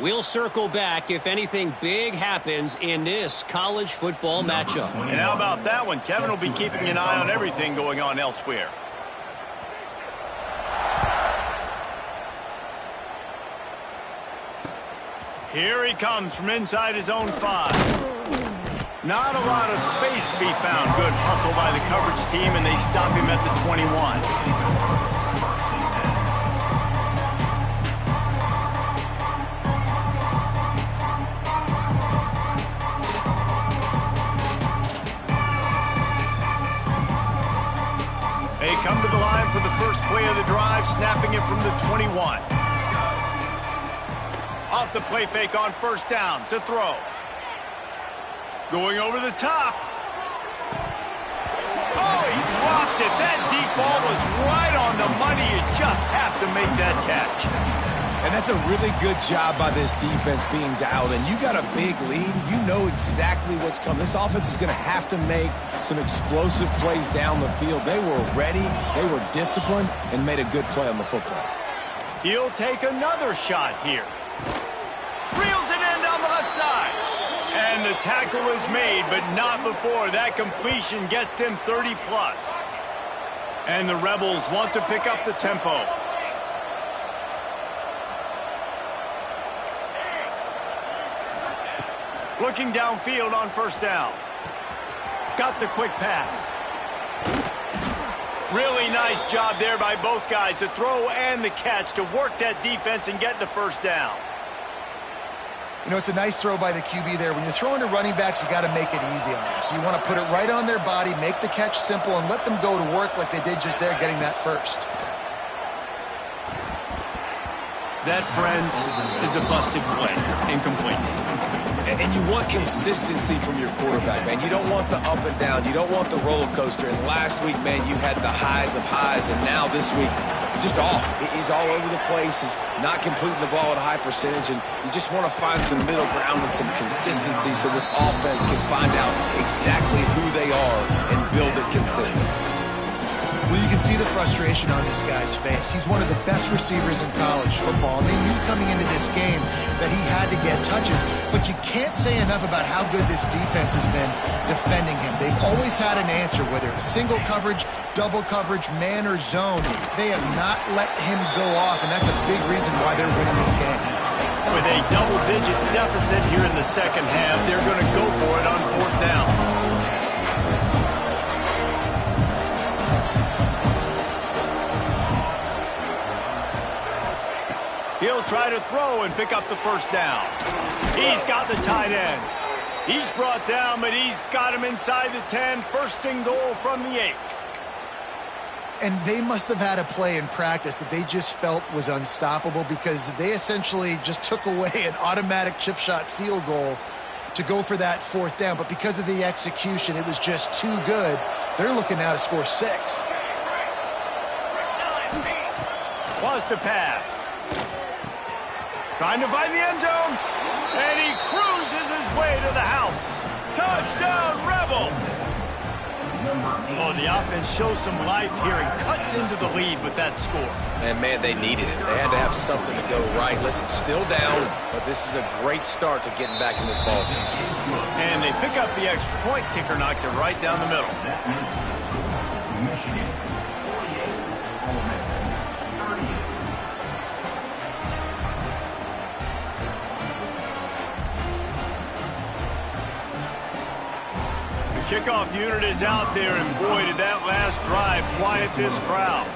We'll circle back if anything big happens in this college football matchup. And how about that one? Kevin will be keeping an eye on everything going on elsewhere. Here he comes from inside his own 5. Not a lot of space to be found. Good hustle by the coverage team, and they stop him at the 21. They come to the line for the first play of the drive, snapping it from the 21. Off the play fake on first down to throw. Going over the top. Oh, he dropped it. That deep ball was right on the money. You just have to make that catch. And that's a really good job by this defense being dialed in. You got a big lead. You know exactly what's coming. This offense is going to have to make some explosive plays down the field. They were ready, they were disciplined, and made a good play on the football. He'll take another shot here. Reels it in down the left side. And the tackle is made, but not before that completion gets them 30+. And the Rebels want to pick up the tempo. Looking downfield on first down. Got the quick pass. Really nice job there by both guys to throw and the catch to work that defense and get the first down. You know, it's a nice throw by the QB there. When you're throwing to running backs, you got to make it easy on them. So you want to put it right on their body, make the catch simple, and let them go to work like they did just there, getting that first. That, friends, is a busted play. Incomplete. And you want consistency from your quarterback, man. You don't want the up and down. You don't want the roller coaster. And last week, man, you had the highs of highs. And now this week, just off. He's all over the place. He's not completing the ball at a high percentage. And you just want to find some middle ground and some consistency so this offense can find out exactly who they are and build it consistent. Well, you can see the frustration on this guy's face. He's one of the best receivers in college football, and they knew coming into this game that he had to get touches. But but you can't say enough about how good this defense has been defending him. They've always had an answer, whether it's single coverage, double coverage, man or zone. They have not let him go off, and that's a big reason why they're winning this game. With a double-digit deficit here in the second half, they're going to go for it on 4th down. He'll try to throw and pick up the first down. He's got the tight end. He's brought down, but he's got him inside the 10. First and goal from the 8. And they must have had a play in practice that they just felt was unstoppable, because they essentially just took away an automatic chip shot field goal to go for that 4th down. But because of the execution, it was just too good. They're looking now to score 6. Wants to pass. Trying to find the end zone. And he cruises his way to the house. Touchdown, Rebels! Oh, the offense shows some life here and cuts into the lead with that score. And, man, they needed it. They had to have something to go right. Listen, still down, but this is a great start to getting back in this ballgame. And they pick up the extra point. Kicker knocked it right down the middle. Michigan, 48, Ole Miss, 38. Kickoff unit is out there, and boy, did that last drive quiet this crowd.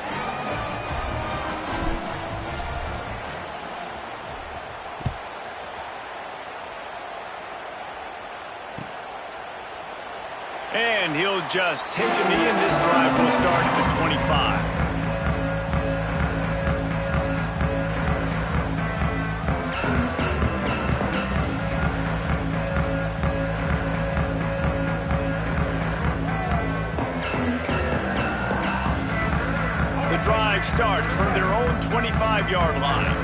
And he'll just take a knee, and this drive will start at the 25. Drive starts from their own 25-yard line.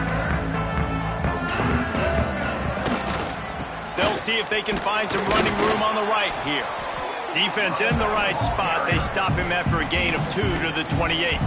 They'll see if they can find some running room on the right here. Defense in the right spot. They stop him after a gain of 2 to the 28.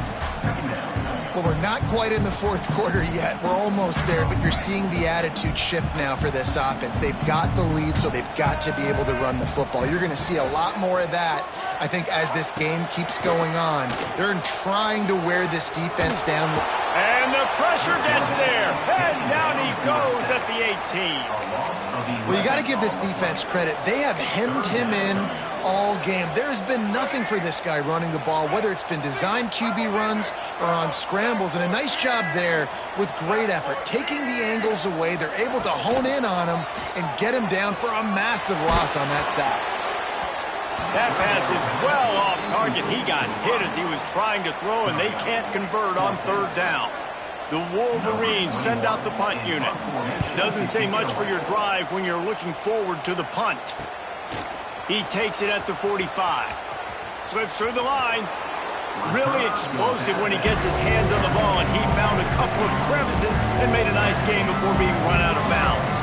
Well, we're not quite in the 4th quarter yet. We're almost there, but you're seeing the attitude shift now for this offense. They've got the lead, so they've got to be able to run the football. You're going to see a lot more of that, I think, as this game keeps going on. They're trying to wear this defense down. And the pressure gets there. And down he goes at the 18. Well, you got to give this defense credit. They have hemmed him in all game. There's been nothing for this guy running the ball, whether it's been designed QB runs or on scrambles, and a nice job there with great effort. Taking the angles away, they're able to hone in on him and get him down for a massive loss on that sack. That pass is well off target. He got hit as he was trying to throw, and they can't convert on 3rd down. The Wolverines send out the punt unit. Doesn't say much for your drive when you're looking forward to the punt. He takes it at the 45. Slips through the line. Really explosive when he gets his hands on the ball, and he found a couple of crevices and made a nice game before being run out of bounds.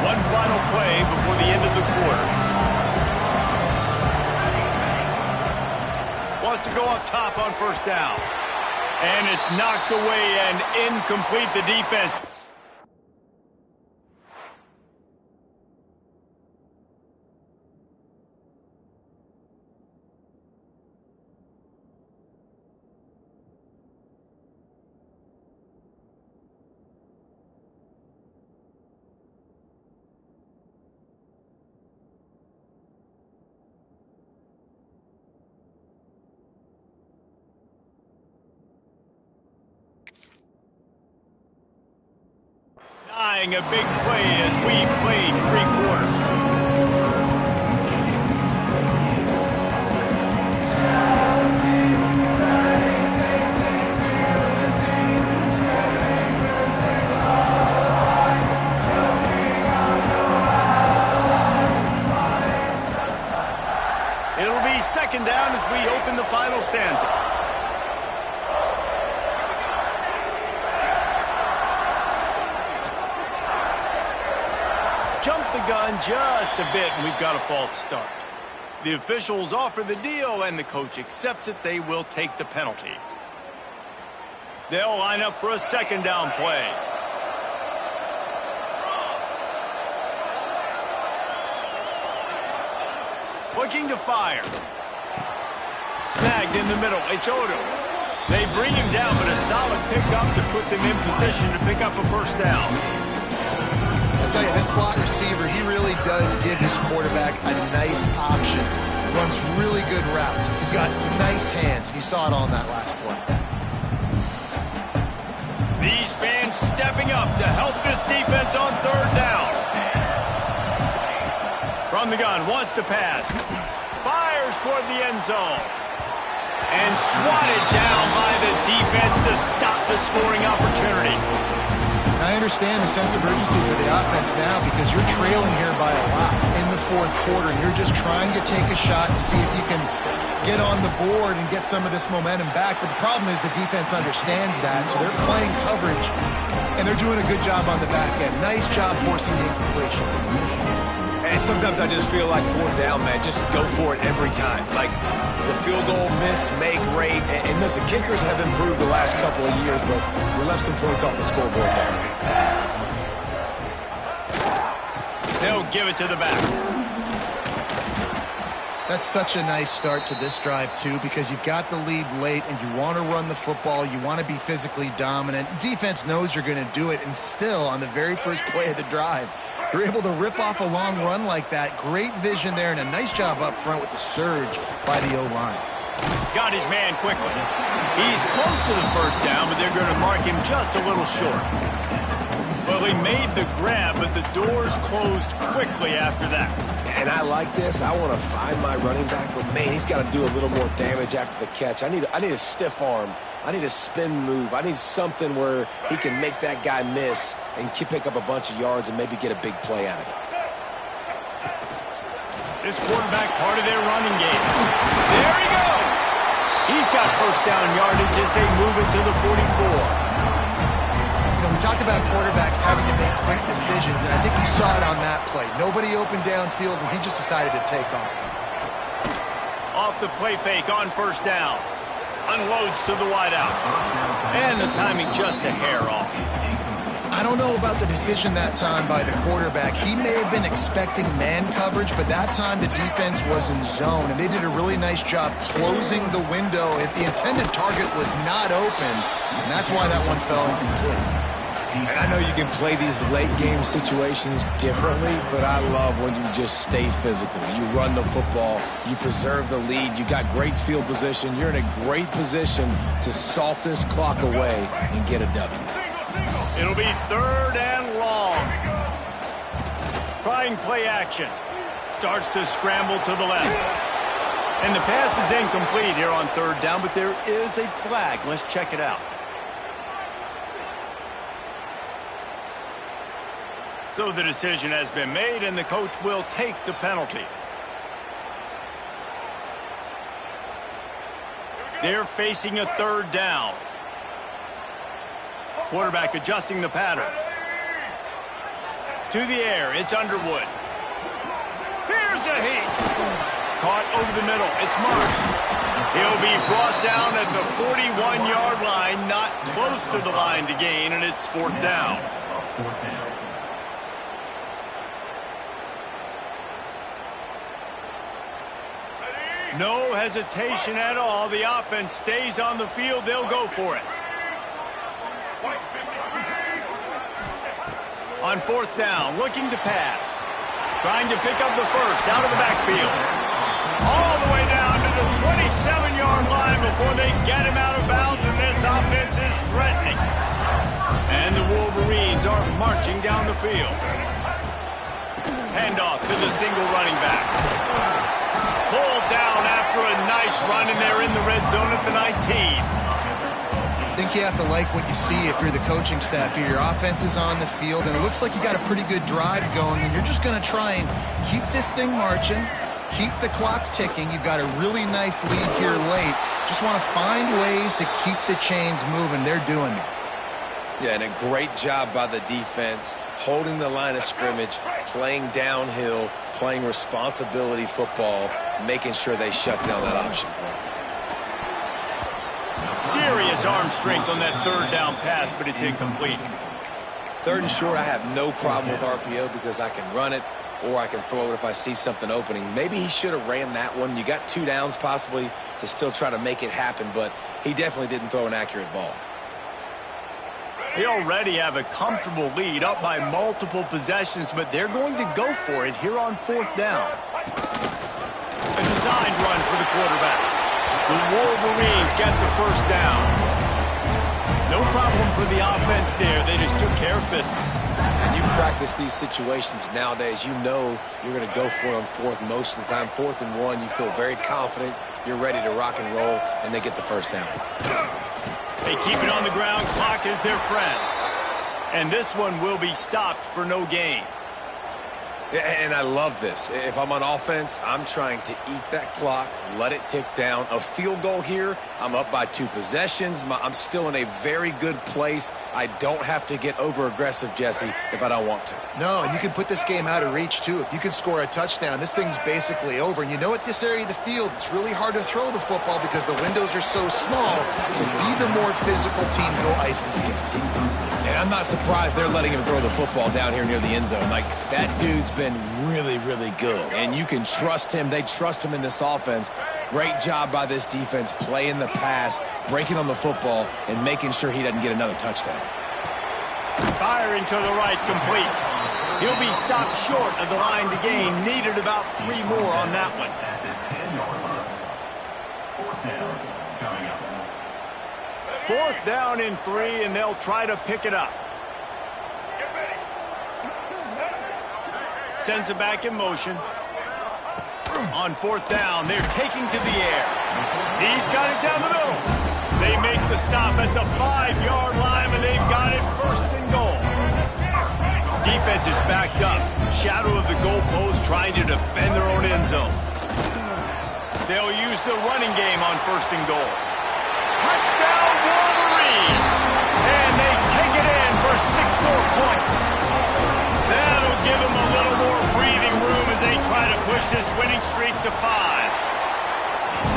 One final play before the end of the quarter. Wants to go up top on 1st down. And it's knocked away and incomplete. The defense. A big play as we've played 3 quarters. It'll be 2nd down as we open the final stanza. Jumped the gun just a bit, and we've got a false start. The officials offer the deal, and the coach accepts it. They will take the penalty. They'll line up for a second down play. Looking to fire. Snagged in the middle. It's Odom. They bring him down, but a solid pickup to put them in position to pick up a first down. I'll tell you, this slot receiver, he really does give his quarterback a nice option. Runs really good routes. He's got nice hands. You saw it all in that last play. These fans stepping up to help this defense on third down. From the gun, wants to pass. Fires toward the end zone. And swatted down by the defense to stop the scoring opportunity. I understand the sense of urgency for the offense now because you're trailing here by a lot in the fourth quarter, and you're just trying to take a shot to see if you can get on the board and get some of this momentum back. But the problem is the defense understands that, so they're playing coverage, and they're doing a good job on the back end. Nice job forcing the incompletion. And sometimes I just feel like fourth down, man, just go for it every time. Like the field goal miss, make rate. And listen, kickers have improved the last couple of years, but we left some points off the scoreboard there. They'll give it to the back. That's such a nice start to this drive, too, because you've got the lead late and you want to run the football. You want to be physically dominant. Defense knows you're going to do it, and still, on the very first play of the drive, you're able to rip off a long run like that. Great vision there, and a nice job up front with the surge by the O-line. Got his man quickly. He's close to the first down, but they're going to mark him just a little short. Well, he made the grab, but the doors closed quickly after that. And I like this. I want to find my running back, but, man, he's got to do a little more damage after the catch. I need a stiff arm. I need a spin move. I need something where he can make that guy miss and pick up a bunch of yards and maybe get a big play out of it. This quarterback part of their running game. There he goes. He's got first down yardage as they move it to the 44. We talk about quarterbacks having to make quick decisions, and I think you saw it on that play. Nobody open downfield, and he just decided to take off. Off the play fake on first down. Unloads to the wideout. And the timing just a hair off. I don't know about the decision that time by the quarterback. He may have been expecting man coverage, but that time the defense was in zone, and they did a really nice job closing the window. The intended target was not open, and that's why that one fell incomplete. And I know you can play these late-game situations differently, but I love when you just stay physical. You run the football. You preserve the lead. You got great field position. You're in a great position to salt this clock away and get a W. It'll be third and long. Trying play action. Starts to scramble to the left. And the pass is incomplete here on third down, but there is a flag. Let's check it out. So the decision has been made, and the coach will take the penalty. They're facing a third down. Quarterback adjusting the pattern. To the air, it's Underwood. Here's a heat. Caught over the middle, it's Mark. He'll be brought down at the 41-yard line, not close to the line to gain, and it's fourth down. No hesitation at all. The offense stays on the field. They'll go for it. On fourth down, looking to pass. Trying to pick up the first out of the backfield. All the way down to the 27-yard line before they get him out of bounds, and this offense is threatening. And the Wolverines are marching down the field. Handoff to the single running back. Pulled down after a nice run, and they're in the red zone at the 19. I think you have to like what you see if you're the coaching staff here. Your offense is on the field, and it looks like you got a pretty good drive going, and you're just going to try and keep this thing marching, keep the clock ticking. You've got a really nice lead here late. Just want to find ways to keep the chains moving. They're doing that. Yeah, and a great job by the defense, holding the line of scrimmage, playing downhill, playing responsibility football, making sure they shut down that option play. Serious arm strength on that third down pass, but it's incomplete. Third and short, I have no problem with RPO because I can run it or I can throw it if I see something opening. Maybe he should have ran that one. You got 2 downs possibly to still try to make it happen, but he definitely didn't throw an accurate ball. They already have a comfortable lead up by multiple possessions, but they're going to go for it here on 4th down. A designed run for the quarterback. The Wolverines get the first down. No problem for the offense there. They just took care of business. And you practice these situations nowadays, you know you're going to go for it on 4th most of the time. 4th and 1, you feel very confident. You're ready to rock and roll, and they get the first down. They keep it on the ground. Clock is their friend. And this one will be stopped for no gain. And I love this. If I'm on offense, I'm trying to eat that clock, let it tick down. A field goal here, I'm up by 2 possessions. I'm still in a very good place. I don't have to get over-aggressive, Jesse, if I don't want to. No, and you can put this game out of reach, too. If you can score a touchdown, this thing's basically over. And you know, at this area of the field, it's really hard to throw the football because the windows are so small. So be the more physical team. Go ice this game. And I'm not surprised they're letting him throw the football down here near the end zone. Like, that dude's been really, really good. And you can trust him. They trust him in this offense. Great job by this defense playing the pass, breaking on the football, and making sure he doesn't get another touchdown. Firing to the right, complete. He'll be stopped short of the line to gain. Needed about 3 more on that one. 4th down in 3, and they'll try to pick it up. Sends it back in motion. On 4th down, they're taking to the air. He's got it down the middle. They make the stop at the 5-yard line, and they've got it 1st and goal. Defense is backed up. Shadow of the goalpost trying to defend their own end zone. They'll use the running game on 1st and goal. Touchdown Wolverines! And they take it in for 6 more points. That'll give them a little more breathing room as they try to push this winning streak to 5.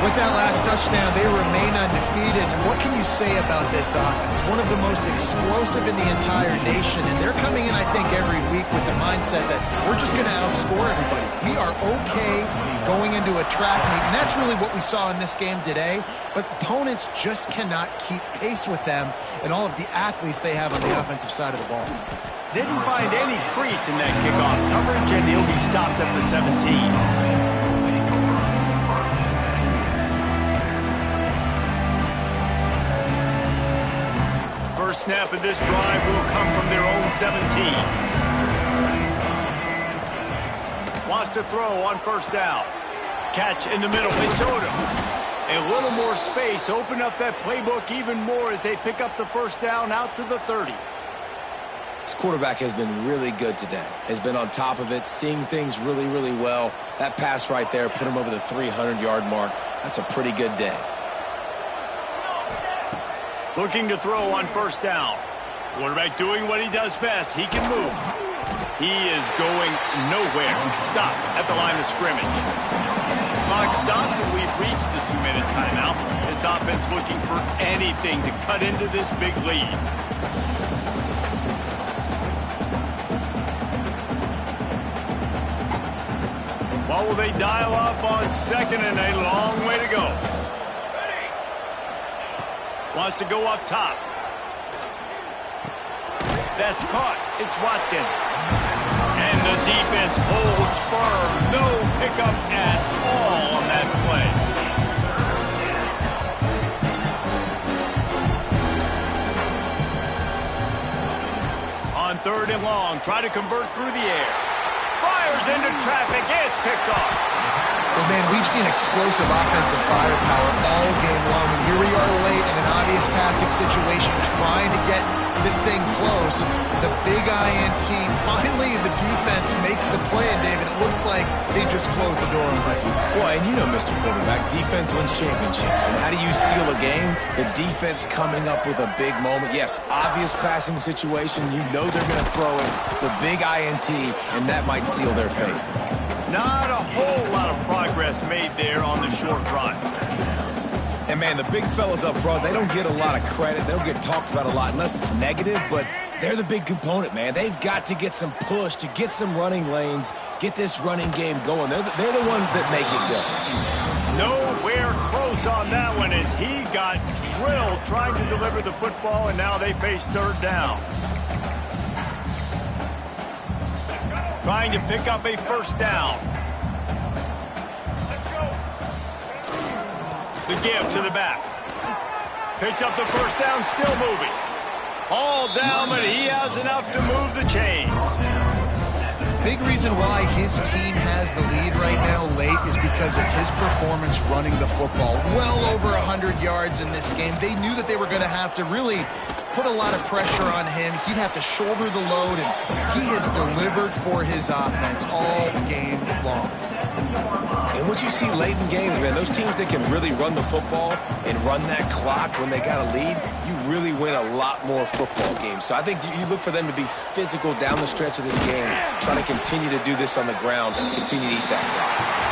With that last touchdown, they remain undefeated. And what can you say about this offense? One of the most explosive in the entire nation. And they're coming in, I think, every week with the mindset that we're just going to outscore everybody. We are okay going into a track meet. And that's really what we saw in this game today. But opponents just cannot keep pace with them and all of the athletes they have on the offensive side of the ball. Didn't find any crease in that kickoff coverage, and he'll be stopped at the 17. First snap of this drive will come from their own 17. Wants to throw on 1st down. Catch in the middle. It's Odom. A little more space. Open up that playbook even more as they pick up the 1st down out to the 30. This quarterback has been really good today. Has been on top of it, seeing things really, really well. That pass right there put him over the 300-yard mark. That's a pretty good day. Looking to throw on 1st down. Quarterback doing what he does best. He can move. He is going nowhere. Stop at the line of scrimmage. Clock stops, and we've reached the 2-minute timeout. This offense looking for anything to cut into this big lead. What will they dial up on 2nd and a long way to go? Wants to go up top. That's caught. It's Watkins. And the defense holds firm. No pickup at all on that play. On 3rd and long, try to convert through the air. Fires into traffic. It's picked off. Well, man, we've seen explosive offensive firepower all game long. And here we are late in an obvious passing situation trying to get this thing close. The big INT. Finally, the defense makes a play, and David, it looks like they just closed the door on this one. Well, and you know, Mr. Quarterback, defense wins championships. And how do you seal a game? The defense coming up with a big moment. Yes, obvious passing situation. You know they're going to throw it. The big INT, and that might seal their fate. Not a whole lot of progress made there on the short run. And, man, the big fellas up front, they don't get a lot of credit. They don't get talked about a lot unless it's negative, but they're the big component, man. They've got to get some push, to get some running lanes, get this running game going. They're the ones that make it go. Nowhere close on that one as he got drilled trying to deliver the football, and now they face third down. Trying to pick up a first down. The give to the back. Picks up the first down, still moving. All down, but he has enough to move the chains. Big reason why his team has the lead right now late is because of his performance running the football. Well over 100 yards in this game. They knew that they were going to have to really put a lot of pressure on him. He'd have to shoulder the load, and he has delivered for his offense all game long. And what you see late in games, man, those teams that can really run the football and run that clock when they got a lead, you really win a lot more football games. So I think you look for them to be physical down the stretch of this game, trying to continue to do this on the ground and continue to eat that clock.